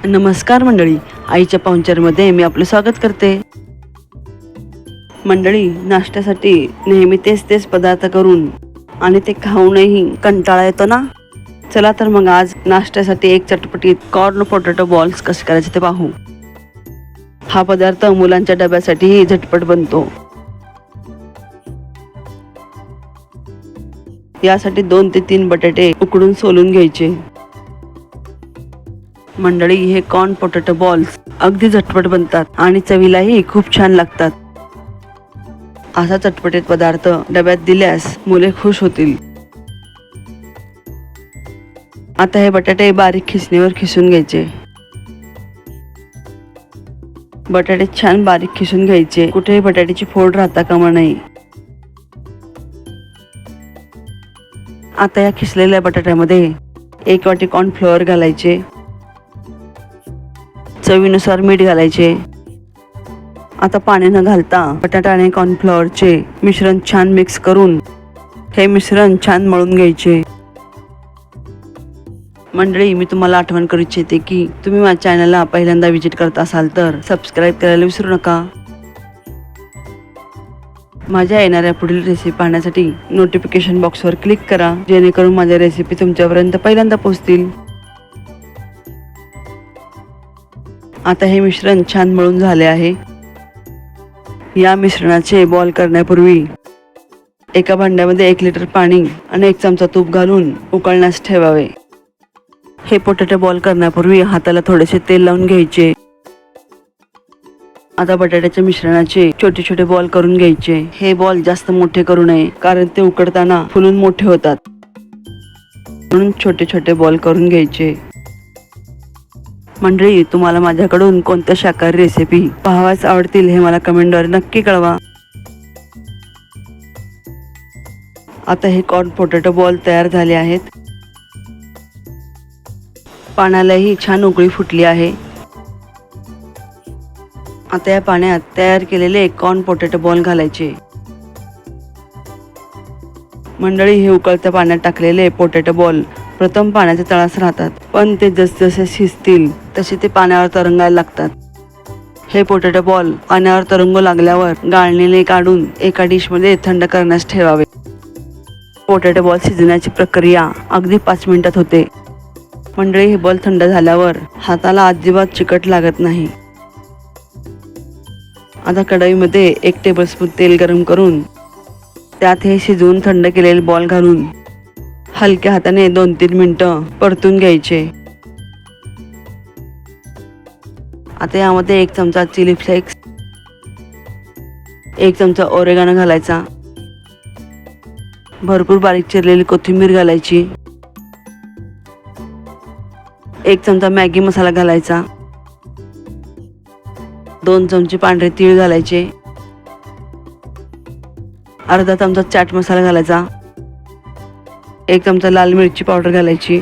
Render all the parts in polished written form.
नमस्कार मंडळी, आईच्या पाहुणचारमध्ये मी आपलं स्वागत करते. मंडळी, नाश्त्यासाठी नेहमी तेच पदार्थ करून आणि ते खाऊनही कंटाळा येतो ना. चला तर मग आज नाश्त्यासाठी एक चटपटीत कॉर्न पोटॅटो बॉल्स कसे करायचे ते पाहू. हा पदार्थ मुलांच्या डब्यासाठीही झटपट बनतो. यासाठी 2 ते 3 बटाटे उकडून सोलून घ्यायचे. मंडळी, हे कॉर्न पोटॅटो बॉल्स अगदी झटपट बनतात आणि चवीलाही खूप छान लागतात. असा चटपटीत पदार्थ डब्यात दिल्यास मुले खुश होतील. आता हे बटाटे बारीक खिसणीवर खिसून घ्यायचे. बटाटे छान बारीक खिसून घ्यायचे. कुठेही बटाट्याची फोड राहता कामा नये. आता या खिसलेल्या बटाट्यामध्ये 1 वाटी कॉर्नफ्लोअर घालायचे. चवीनुसार मीठ घालायचे. आता पाणी न घालता बटाटा आणि कॉर्नफ्लॉवरचे मिश्रण छान मिक्स करून हे मिश्रण छान मळून घ्यायचे. मंडळी, मी तुम्हाला आठवण करू इच्छिते की तुम्ही माझ्या चॅनलला पहिल्यांदा व्हिजिट करत असाल तर सबस्क्राईब करायला विसरू नका. माझ्या येणाऱ्या पुढील रेसिपी पाहण्यासाठी नोटिफिकेशन बॉक्सवर क्लिक करा, जेणेकरून माझ्या रेसिपी तुमच्यापर्यंत पहिल्यांदा पोहोचतील. आता हे मिश्रण छान मळून झाले आहे. या मिश्रणाचे बॉल करण्यापूर्वी एका भांड्यामध्ये 1 लिटर पाणी आणि 1 चमचा तूप घालून उकळण्यास ठेवावे. हे पोटॅटो बॉल करण्यापूर्वी हाताला थोडेसे तेल लावून घ्यायचे. आता बटाट्याच्या मिश्रणाचे छोटे छोटे बॉल करून घ्यायचे. हे बॉल जास्त मोठे करू नये, कारण ते उकडताना फुलून मोठे होतात. म्हणून छोटे छोटे बॉल करून घ्यायचे. मंडळी, तुम्हाला माझ्याकडून कोणत्या शाकाहारी रेसिपी पाहाव्यास आवडतील हे मला कमेंटद्वारे नक्की कळवा. आता हे कॉर्न पोटॅटो बॉल तयार झाले आहेत. पाण्यालाही छान उकळी फुटली आहे. आता या पाण्यात तयार केलेले कॉर्न पोटॅटो बॉल घालायचे. मंडळी, हे उकळत्या पाण्यात टाकलेले पोटॅटो बॉल प्रथम पाण्याच्या तळास राहतात, पण ते जसजसे शिजतील तसे ते पाण्यावर तरंगायला लागतात. हे पोटॅटो बॉल पाण्यावर तरंगू लागल्यावर गाळणीने काढून एका डिशमध्ये थंड करण्यास ठेवावे. पोटॅटो बॉल शिजण्याची प्रक्रिया अगदी 5 मिनिटात होते. मंडळी, हे बॉल थंड झाल्यावर हाताला अजिबात चिकट लागत नाही. आता कढईमध्ये 1 टेबलस्पून तेल गरम करून त्यात हे शिजवून थंड केलेले बॉल घालून हलक्या हाताने 2-3 मिनिटं परतून घ्यायचे. आता यामध्ये 1 चमचा चिली फ्लेक्स, 1 चमचा ओरेगानो घालायचा. भरपूर बारीक चिरलेली कोथिंबीर घालायची. 1 चमचा मॅगी मसाला घालायचा. 2 चमचे पांढरे तीळ घालायचे. अर्धा चमचा चाट मसाला घालायचा. 1 चमचा लाल मिरची पावडर घालायची.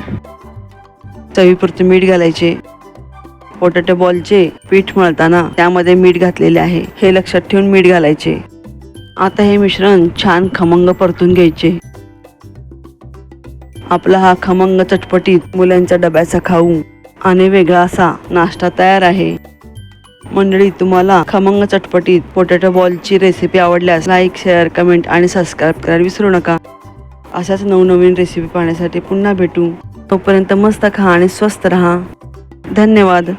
चवीपुरते मीठ घालायचे. पोटॅटो बॉलचे पीठ मळताना त्यामध्ये मीठ घातलेले आहे, हे लक्षात ठेवून मीठ घालायचे. आता हे मिश्रण छान खमंग परतून घ्यायचे. आपला हा खमंग चटपटीत मुलांच्या डब्याचा खाऊ आणि वेगळा असा नाश्ता तयार आहे. मंडळी, तुम्हाला खमंग चटपटीत पोटॅटो बॉलची रेसिपी आवडल्यास लाईक, शेअर, कमेंट आणि सबस्क्राईब करायला विसरू नका. अशाच नवनवीन रेसिपी पाहण्यासाठी पुन्हा भेटू. तोपर्यंत मस्त खा आणि स्वस्त रहा. धन्यवाद.